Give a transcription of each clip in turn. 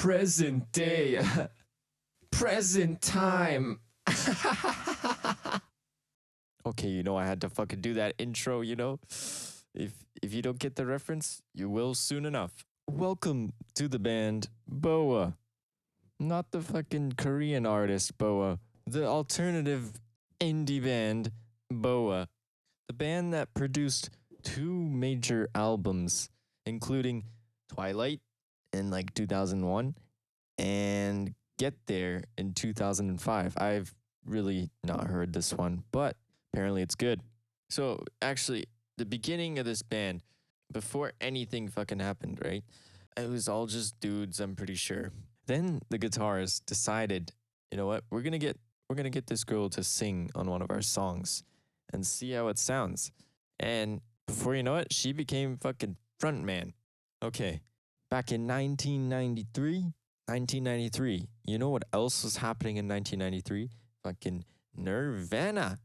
Present day. Present time. Okay, I had to fucking do that intro, If you don't get the reference, you will soon enough. Welcome to the band Bôa. Not the fucking Korean artist Bôa. The alternative indie band Bôa. The band that produced 2 major albums, including Twilight in 2001 and Get There in 2005. I've really not heard this one, but apparently it's good. So actually, the beginning of this band, before anything fucking happened, right? It was all just dudes, I'm pretty sure. Then the guitarist decided, you know what, we're gonna get this girl to sing on one of our songs and see how it sounds. And before you know it, she became fucking frontman. Okay, back in 1993, you know what else was happening in 1993? Fucking Nirvana.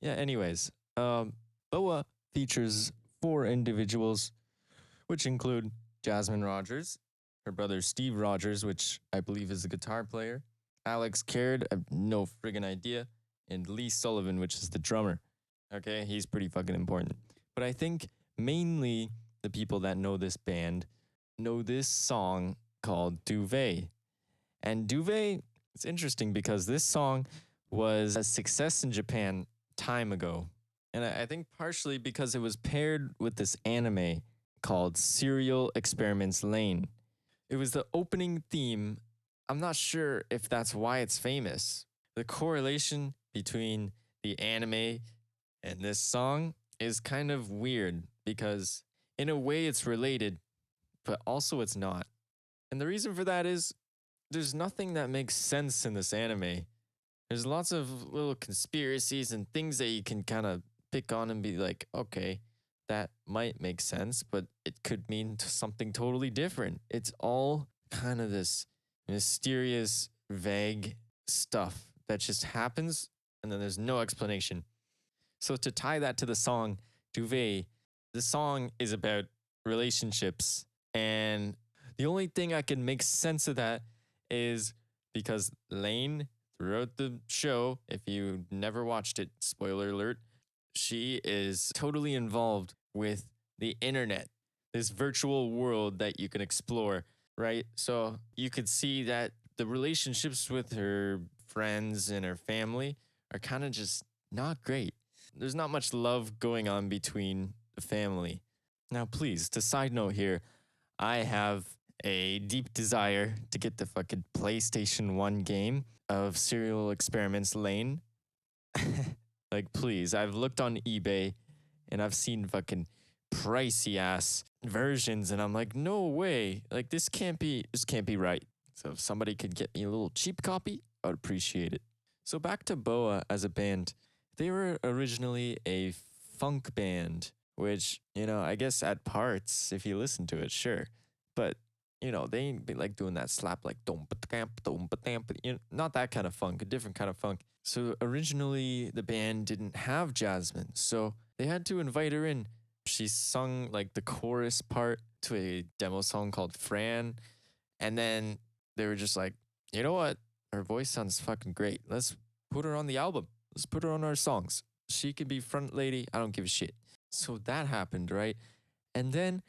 Yeah, anyways, Bôa features 4 individuals, which include Jasmine Rogers, her brother Steve Rogers, which I believe is a guitar player, Alex Caird, I have no friggin' idea, and Lee Sullivan, which is the drummer. Okay, he's pretty fucking important. But I think mainly the people that know this band know this song called Duvet. And Duvet, it's interesting because this song was a success in Japan time ago. And I think partially because it was paired with this anime called Serial Experiments Lain. It was the opening theme. I'm not sure if that's why it's famous. The correlation between the anime and this song is kind of weird because in a way it's related, but also it's not. And the reason for that is there's nothing that makes sense in this anime. There's lots of little conspiracies and things that you can kind of pick on and be like, okay, that might make sense, but it could mean something totally different. It's all kind of this mysterious, vague stuff that just happens and then there's no explanation. So to tie that to the song Duvet, the song is about relationships. And the only thing I can make sense of that is because Lain, throughout the show, if you never watched it, spoiler alert, she is totally involved with the internet, this virtual world that you can explore, right? So you could see that the relationships with her friends and her family are kind of just not great. There's not much love going on between the family. Now, please, to side note here, I have a deep desire to get the fucking PlayStation 1 game of Serial Experiments Lain. Like, please, I've looked on eBay and I've seen fucking pricey ass versions and I'm like, no way. Like, this can't be right. So if somebody could get me a little cheap copy, I would appreciate it. So back to Bôa as a band. They were originally a funk band, which, I guess at parts, if you listen to it, sure. But, they ain't be like doing that slap like dum ba dum ba not that kind of funk, a different kind of funk. So originally the band didn't have Jasmine, so they had to invite her in. She sung like the chorus part to a demo song called Fran, and then they were just like, you know what? Her voice sounds fucking great. Let's put her on the album. Let's put her on our songs. She can be front lady. I don't give a shit. So that happened, right? And then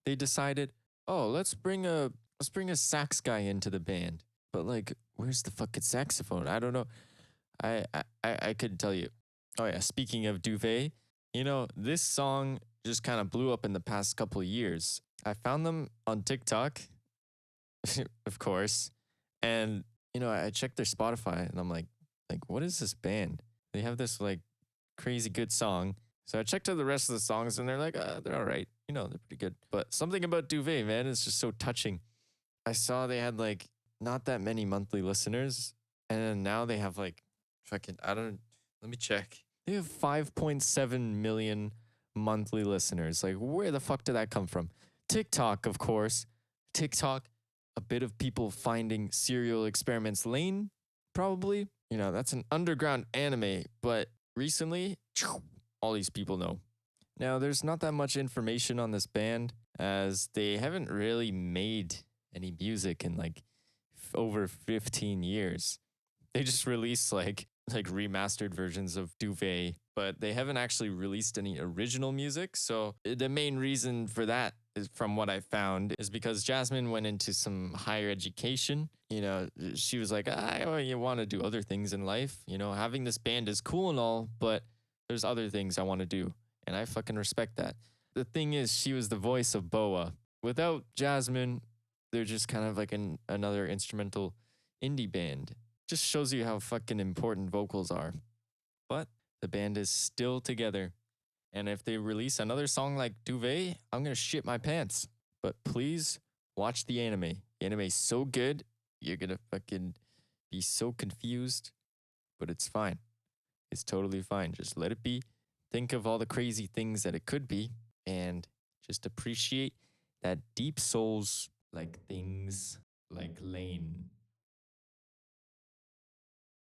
they decided, oh, let's bring a sax guy into the band. But like, where's the fucking saxophone? I don't know. I couldn't tell you. Oh yeah, speaking of Duvet, this song just kind of blew up in the past couple of years. I found them on TikTok, of course, and I checked their Spotify and I'm like, what is this band? They have this like crazy good song. So I checked out the rest of the songs and they're like, they're all right. They're pretty good. But something about Duvet, man, is just so touching. I saw they had like not that many monthly listeners. And then now they have like let me check. They have 5.7 million monthly listeners. Like, where the fuck did that come from? TikTok, of course. TikTok, a bit of people finding Serial Experiments Lain, probably. That's an underground anime, but recently, all these people know. Now, there's not that much information on this band as they haven't really made any music in like over 15 years. They just released like remastered versions of Duvet, but they haven't actually released any original music. So the main reason for that is, from what I found, is because Jasmine went into some higher education. You know, she was like, you want to do other things in life. You know, having this band is cool and all, but there's other things I want to do. And I fucking respect that. The thing is, she was the voice of Boa. Without Jasmine, they're just kind of like another instrumental indie band. Just shows you how fucking important vocals are. But the band is still together. And if they release another song like Duvet, I'm gonna shit my pants. But please watch the anime. The anime is so good, you're gonna fucking be so confused. But it's fine. It's totally fine. Just let it be. Think of all the crazy things that it could be. And just appreciate that deep souls like things like Lane.